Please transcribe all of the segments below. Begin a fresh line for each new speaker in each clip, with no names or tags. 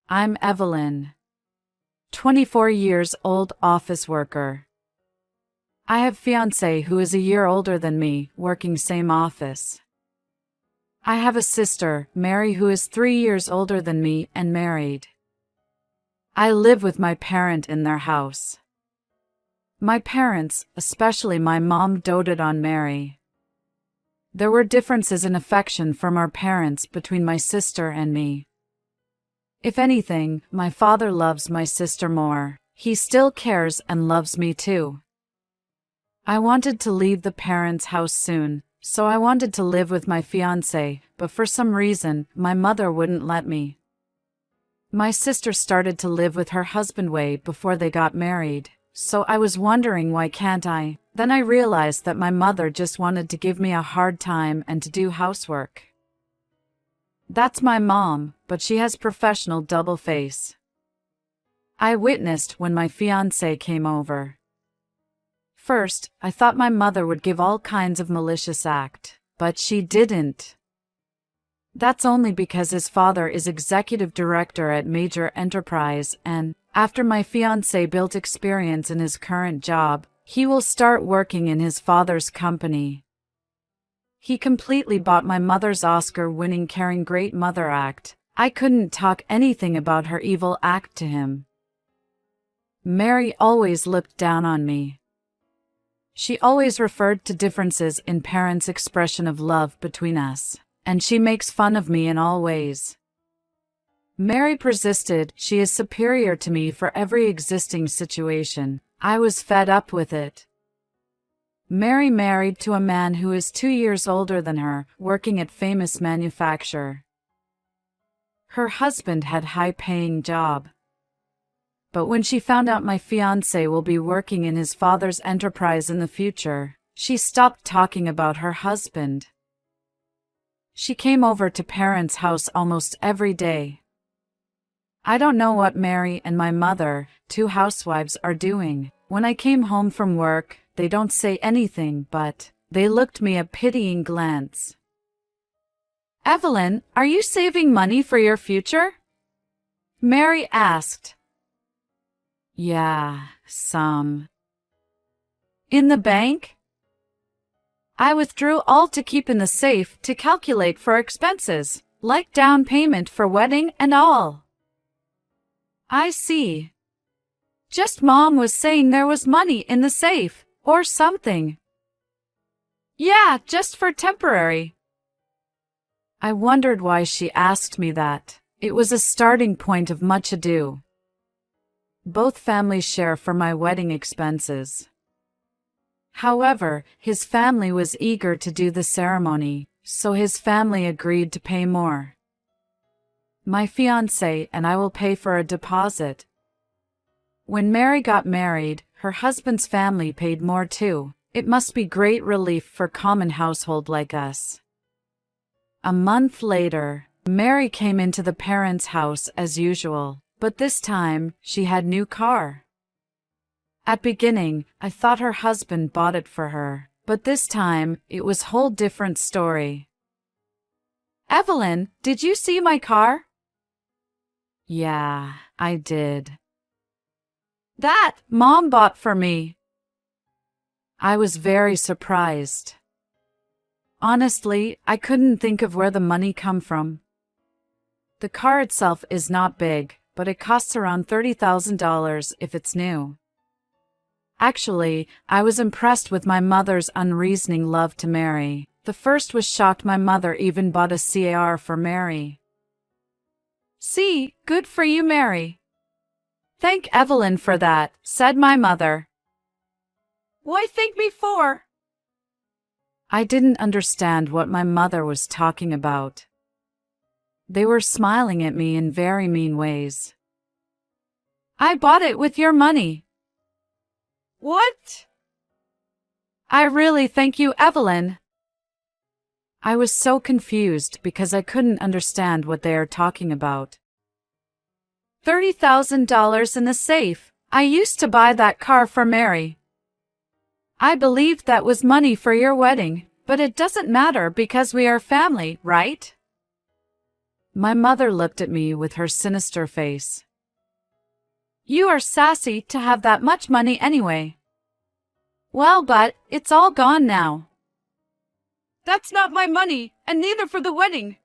I'm Evelyn, 24 years old, office worker. I have fiancé who is a year older than me, working same office. I have a sister, Mary, who is 3 years older than me and married. I live with my parent in their house. My parents, especially my mom, doted on Mary. There were differences in affection from our parents between my sister and me. If anything, my father loves my sister more. He still cares and loves me too. I wanted to leave the parents' house soon, so I wanted to live with my fiancé, but for some reason, my mother wouldn't let me. My sister started to live with her husband way before they got married, so I was wondering why can't I? Then I realized that my mother just wanted to give me a hard time and to do housework. That's my mom, but she has professional double face. I witnessed when my fiancé came over. First, I thought my mother would give all kinds of malicious act, but she didn't. That's only because his father is executive director at major enterprise, and after my fiancé built experience in his current job, he will start working in his father's company. He completely bought my mother's Oscar-winning caring great mother act. I couldn't talk anything about her evil act to him. Mary always looked down on me. She always referred to differences in parents' expression of love between us, and she makes fun of me in all ways. Mary persisted she is superior to me for every existing situation. I was fed up with it. Mary married to a man who is 2 years older than her, working at famous manufacturer. Her husband had high-paying job. But when she found out my fiancé will be working in his father's enterprise in the future, she stopped talking about her husband. She came over to parents' house almost every day. I don't know what Mary and my mother, two housewives, are doing. When I came home from work, they don't say anything, but they looked me a pitying glance. "Evelyn, are you saving money for your future?" Mary asked. "Yeah, some." "In the bank?" "I withdrew all to keep in the safe to calculate for expenses, like down payment for wedding and all." "I see. Just Mom was saying there was money in the safe, or something." "Yeah, just for temporary." I wondered why she asked me that. It was a starting point of much ado. Both families share for my wedding expenses. However, his family was eager to do the ceremony, so his family agreed to pay more. My fiancé and I will pay for a deposit. When Mary got married, her husband's family paid more too. It must be great relief for common household like us. A month later, Mary came into the parents' house as usual, but this time, she had new car. At beginning, I thought her husband bought it for her, but this time, it was whole different story. "Evelyn, did you see my car?" "Yeah, I did." "That Mom bought for me." I was very surprised. Honestly, I couldn't think of where the money come from. The car itself is not big, but it costs around $30,000 if it's new. Actually, I was impressed with my mother's unreasoning love to Mary. The first was shocked my mother even bought a car for Mary. "See, good for you, Mary." "Thank Evelyn for that," said my mother. "Why thank me for?" I didn't understand what my mother was talking about. They were smiling at me in very mean ways. "I bought it with your money." "What?" "I really thank you, Evelyn." I was so confused because I couldn't understand what they are talking about. $30,000 in the safe. I used to buy that car for Mary. I believed that was money for your wedding, but it doesn't matter because we are family, right? My mother looked at me with her sinister face. You are sassy to have that much money anyway. Well, but it's all gone now. That's not my money, and neither for the wedding.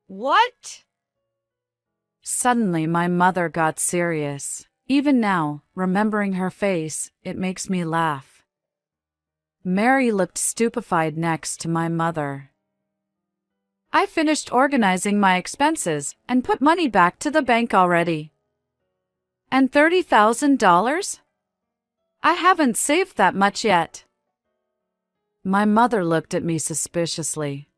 What? Suddenly my mother got serious. Even now, remembering her face, it makes me laugh. Mary looked stupefied next to my mother. I finished organizing my expenses and put money back to the bank already. And $30,000? I haven't saved that much yet. My mother looked at me suspiciously.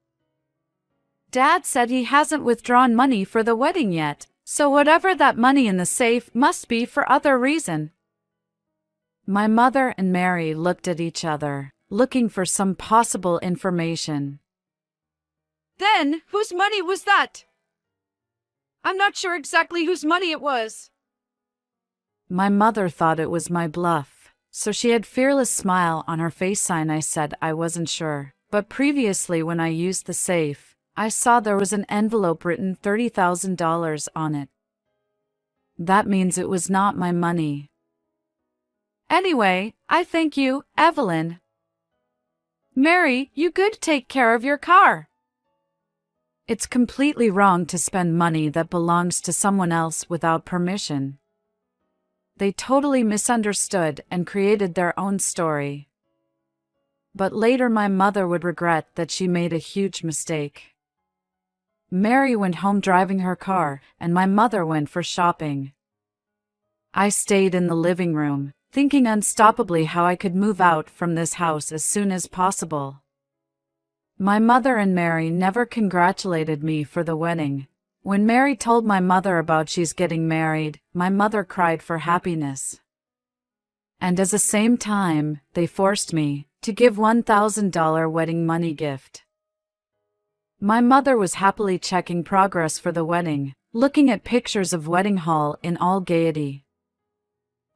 Dad said he hasn't withdrawn money for the wedding yet, so whatever that money in the safe must be for other reason. My mother and Mary looked at each other, looking for some possible information. Then, whose money was that? I'm not sure exactly whose money it was. My mother thought it was my bluff, so she had fearless smile on her face sign. I said I wasn't sure, but previously when I used the safe, I saw there was an envelope written $30,000 on it. That means it was not my money. Anyway, I thank you, Evelyn. Mary, you good take care of your car. It's completely wrong to spend money that belongs to someone else without permission. They totally misunderstood and created their own story. But later my mother would regret that she made a huge mistake. Mary went home driving her car, and my mother went for shopping. I stayed in the living room, thinking unstoppably how I could move out from this house as soon as possible. My mother and Mary never congratulated me for the wedding. When Mary told my mother about she's getting married, my mother cried for happiness. And at the same time, they forced me to give $1,000 wedding money gift. My mother was happily checking progress for the wedding, looking at pictures of wedding hall in all gaiety.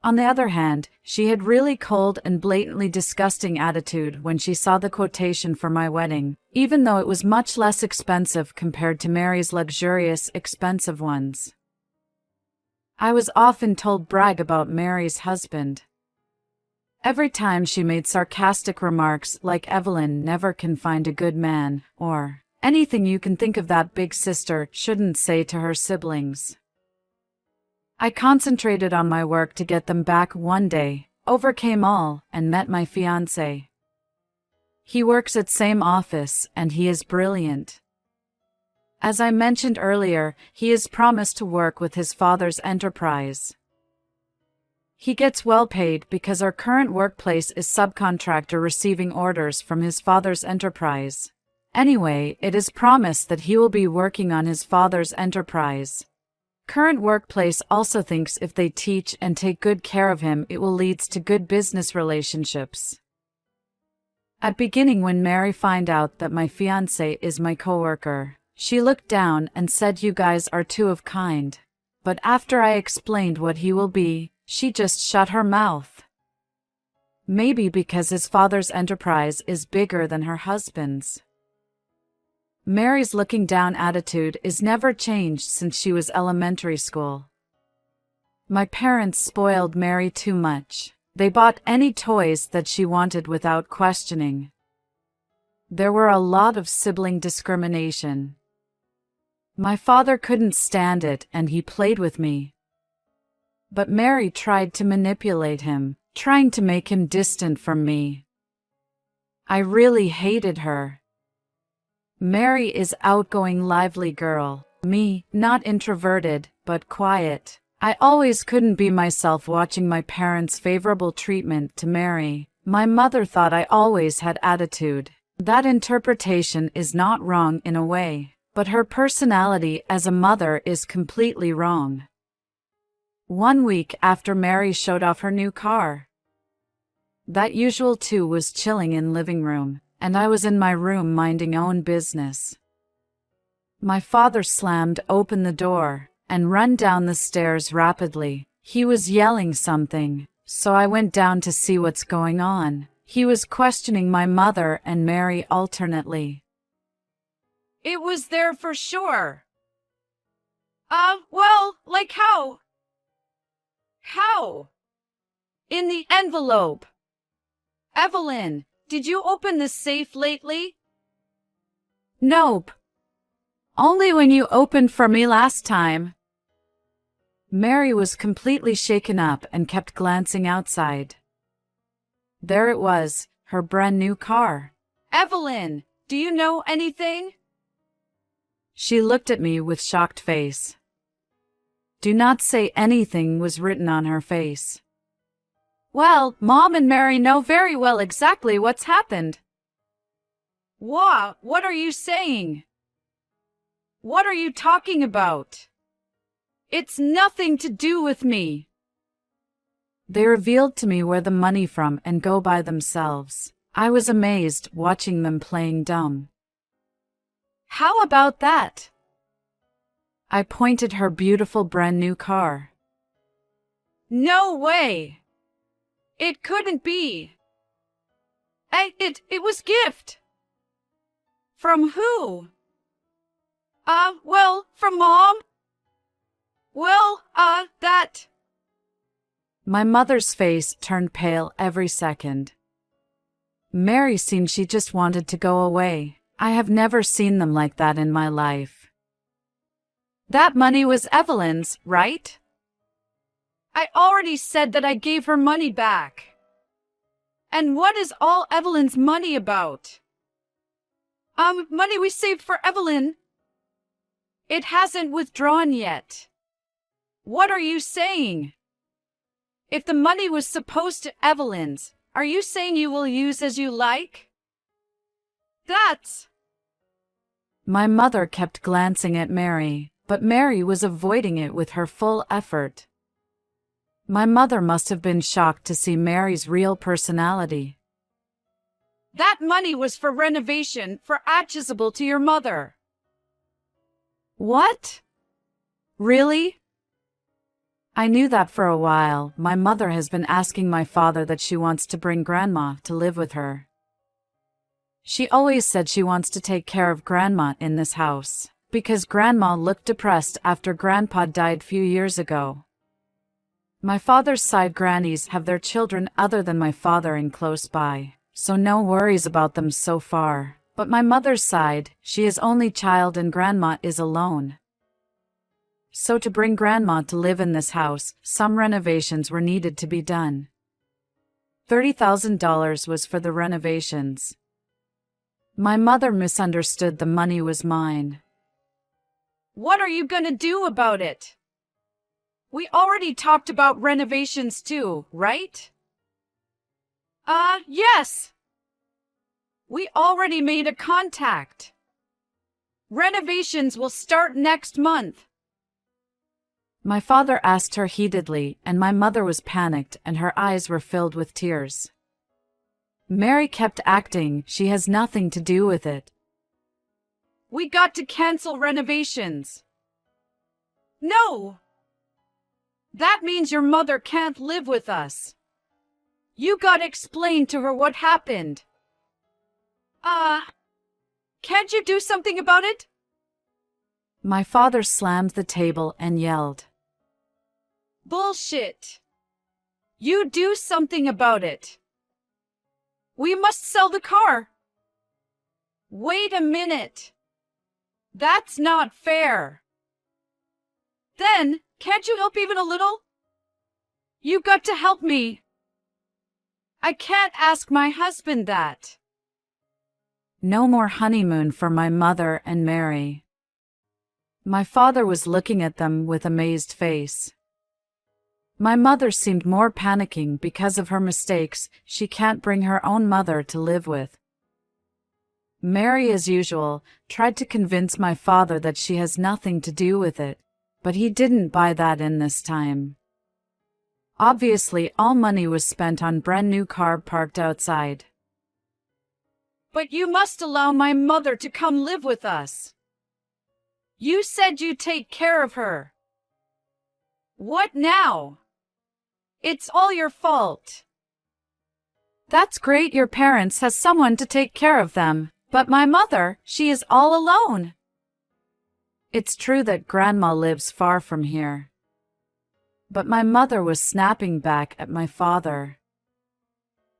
On the other hand, she had really cold and blatantly disgusting attitude when she saw the quotation for my wedding, even though it was much less expensive compared to Mary's luxurious, expensive ones. I was often told brag about Mary's husband. Every time she made sarcastic remarks like Evelyn never can find a good man, or anything you can think of that big sister shouldn't say to her siblings. I concentrated on my work to get them back one day, overcame all, and met my fiancé. He works at same office, and he is brilliant. As I mentioned earlier, he is promised to work with his father's enterprise. He gets well paid because our current workplace is subcontractor receiving orders from his father's enterprise. Anyway, it is promised that he will be working on his father's enterprise. Current workplace also thinks if they teach and take good care of him, it will lead to good business relationships. At beginning, when Mary find out that my fiancé is my coworker, she looked down and said, "You guys are two of kind." But after I explained what he will be, she just shut her mouth. Maybe because his father's enterprise is bigger than her husband's. Mary's looking down attitude is never changed since she was elementary school. My parents spoiled Mary too much. They bought any toys that she wanted without questioning. There were a lot of sibling discrimination. My father couldn't stand it and he played with me. But Mary tried to manipulate him, trying to make him distant from me. I really hated her. Mary is outgoing, lively girl. Me, not introverted, but quiet. I always couldn't be myself watching my parents' favorable treatment to Mary. My mother thought I always had attitude. That interpretation is not wrong in a way, but her personality as a mother is completely wrong. 1 week after Mary showed off her new car, that usual two was chilling in living room, and I was in my room minding own business. My father slammed open the door and ran down the stairs rapidly. He was yelling something, so I went down to see what's going on. He was questioning my mother and Mary alternately. It was there for sure. Well, like how? How? In the envelope. Evelyn, did you open the safe lately? Nope. Only when you opened for me last time. Mary was completely shaken up and kept glancing outside. There it was, her brand new car. Evelyn, do you know anything? She looked at me with shocked face. Do not say anything was written on her face. Well, Mom and Mary know very well exactly what's happened. What are you saying? What are you talking about? It's nothing to do with me. They revealed to me where the money from and go by themselves. I was amazed watching them playing dumb. How about that? I pointed her beautiful brand new car. No way! It couldn't be. It was gift. From who? Well, from Mom. Well, that. My mother's face turned pale every second. Mary seemed she just wanted to go away. I have never seen them like that in my life. That money was Evelyn's, right? I already said that I gave her money back. And what is all Evelyn's money about? Money we saved for Evelyn. It hasn't withdrawn yet. What are you saying? If the money was supposed to Evelyn's, are you saying you will use as you like? That's... My mother kept glancing at Mary, but Mary was avoiding it with her full effort. My mother must have been shocked to see Mary's real personality. That money was for renovation for accessible to your mother. What? Really? I knew that for a while. My mother has been asking my father that she wants to bring Grandma to live with her. She always said she wants to take care of Grandma in this house, because Grandma looked depressed after Grandpa died few years ago. My father's side grannies have their children other than my father in close by, so no worries about them so far. But my mother's side, she is only child and Grandma is alone. So to bring Grandma to live in this house, some renovations were needed to be done. $30,000 was for the renovations. My mother misunderstood the money was mine. What are you gonna do about it? We already talked about renovations too, right? Yes. We already made a contact. Renovations will start next month. My father asked her heatedly, and my mother was panicked and her eyes were filled with tears. Mary kept acting she has nothing to do with it. We got to cancel renovations. No! That means your mother can't live with us. You gotta explain to her what happened. Can't you do something about it? My father slammed the table and yelled. Bullshit. You do something about it. We must sell the car. Wait a minute. That's not fair. Then, can't you help even a little? You got to help me. I can't ask my husband that. No more honeymoon for my mother and Mary. My father was looking at them with amazed face. My mother seemed more panicking because of her mistakes. She can't bring her own mother to live with. Mary, as usual, tried to convince my father that she has nothing to do with it, but he didn't buy that in this time. Obviously, all money was spent on brand new car parked outside. But you must allow my mother to come live with us. You said you'd take care of her. What now? It's all your fault. That's great your parents has someone to take care of them, but my mother, she is all alone. It's true that Grandma lives far from here. But my mother was snapping back at my father.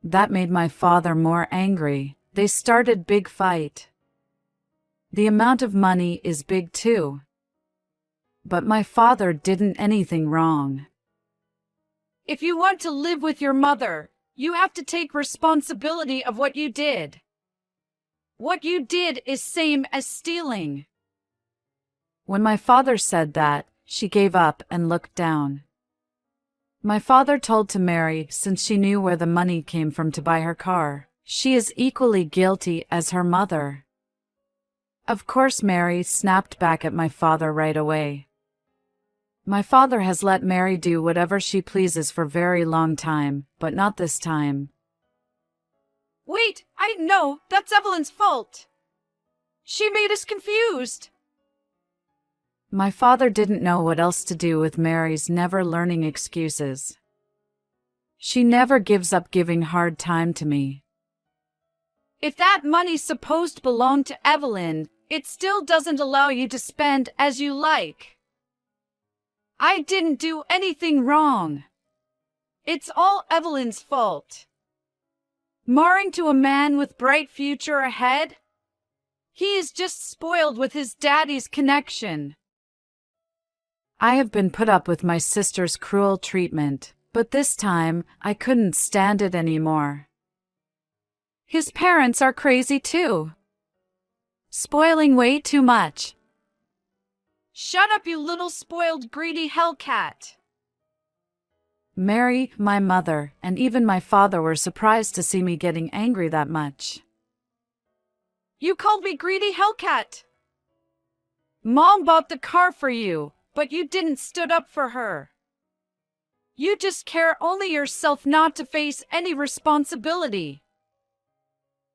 That made my father more angry. They started big fight. The amount of money is big too. But my father didn't anything wrong.
If you want to live with your mother, you have to take responsibility of what you did. What you did is same as stealing.
When my father said that, she gave up and looked down. My father told to Mary, since she knew where the money came from to buy her car, she is equally guilty as her mother. Of course, Mary snapped back at my father right away. My father has let Mary do whatever she pleases for a very long time, but not this time.
Wait, I know, that's Evelyn's fault. She made us confused.
My father didn't know what else to do with Mary's never learning excuses. She never gives up giving hard time to me.
If that money supposed belonged to Evelyn, it still doesn't allow you to spend as you like. I didn't do anything wrong. It's all Evelyn's fault. Marrying to a man with bright future ahead? He is just spoiled with his daddy's connection.
I have been put up with my sister's cruel treatment, but this time I couldn't stand it anymore.
His parents are crazy too. Spoiling way too much. Shut up, you little spoiled greedy hellcat.
Mary, my mother, and even my father were surprised to see me getting angry that much.
You called me greedy hellcat. Mom bought the car for you, but you didn't stood up for her. You just care only yourself, not to face any responsibility.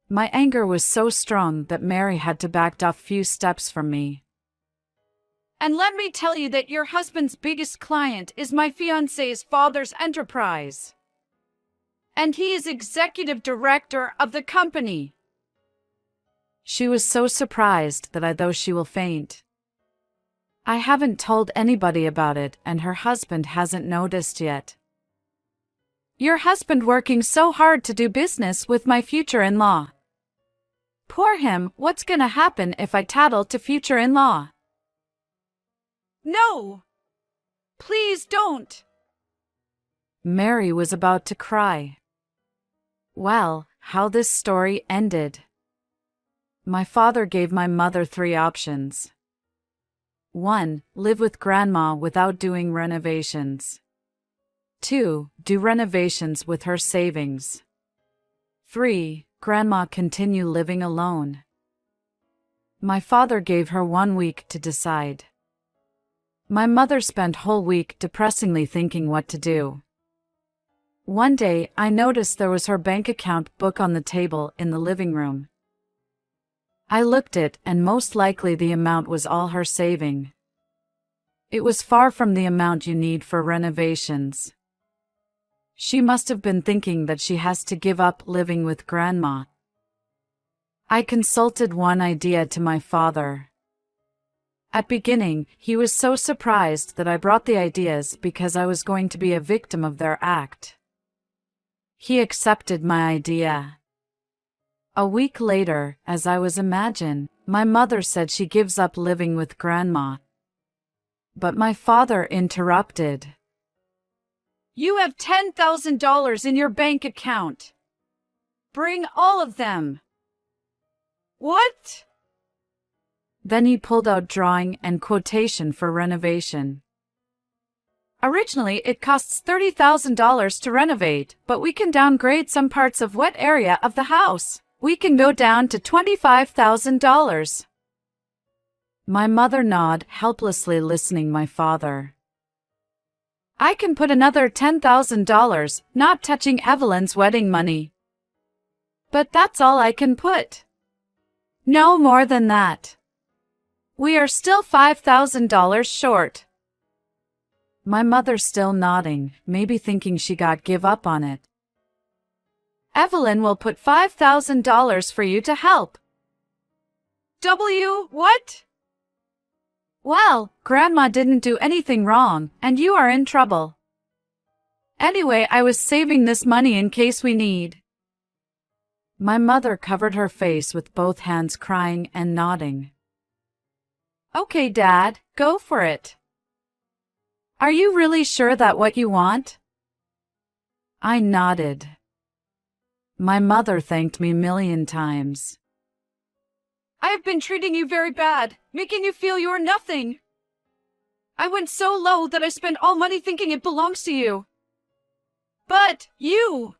My anger was so strong that Mary had to back off few steps from me.
And let me tell you that your husband's biggest client is my fiancé's father's enterprise. And he is executive director of the company.
She was so surprised that I thought she will faint. I haven't told anybody about it, and her husband hasn't noticed yet.
Your husband working so hard to do business with my future in-law. Poor him, what's gonna happen if I tattle to future in-law? No! Please don't!
Mary was about to cry. Well, how this story ended. My father gave my mother 3 options. 1. Live with Grandma without doing renovations. 2. Do renovations with her savings. 3. Grandma continue living alone. My father gave her 1 week to decide. My mother spent whole week depressingly thinking what to do. One day, I noticed there was her bank account book on the table in the living room. I looked it, and most likely the amount was all her saving. It was far from the amount you need for renovations. She must have been thinking that she has to give up living with Grandma. I consulted one idea to my father. At beginning, he was so surprised that I brought the ideas because I was going to be a victim of their act. He accepted my idea. A week later, as I was imagined, my mother said she gives up living with Grandma. But my father interrupted.
You have $10,000 in your bank account. Bring all of them. What?
Then he pulled out drawing and quotation for renovation.
Originally, it costs $30,000 to renovate, but we can downgrade some parts of what area of the house. We can go down to $25,000.
My mother nodded, helplessly listening my father.
I can put another $10,000, not touching Evelyn's wedding money. But that's all I can put. No more than that. We are still $5,000 short.
My mother still nodding, maybe thinking she got give up on it.
Evelyn will put $5,000 for you to help. What?
Well, Grandma didn't do anything wrong, and you are in trouble. Anyway, I was saving this money in case we need. My mother covered her face with both hands, crying and nodding. Okay, Dad, go for it. Are you really sure that's what you want? I nodded. My mother thanked me 1,000,000 times.
I have been treating you very bad, making you feel you're nothing. I went so low that I spent all money thinking it belongs to you. But you!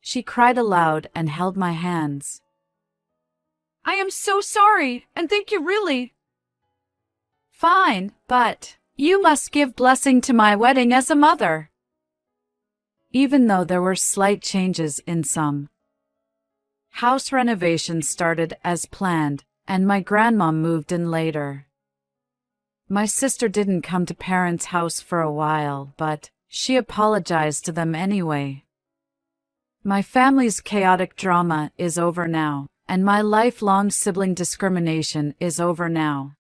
She cried aloud and held my hands.
I am so sorry, and thank you really.
Fine, but you must give blessing to my wedding as a mother. Even though there were slight changes in some. House renovations started as planned, and my grandma moved in later. My sister didn't come to parents' house for a while, but she apologized to them anyway. My family's chaotic drama is over now, and my lifelong sibling discrimination is over now.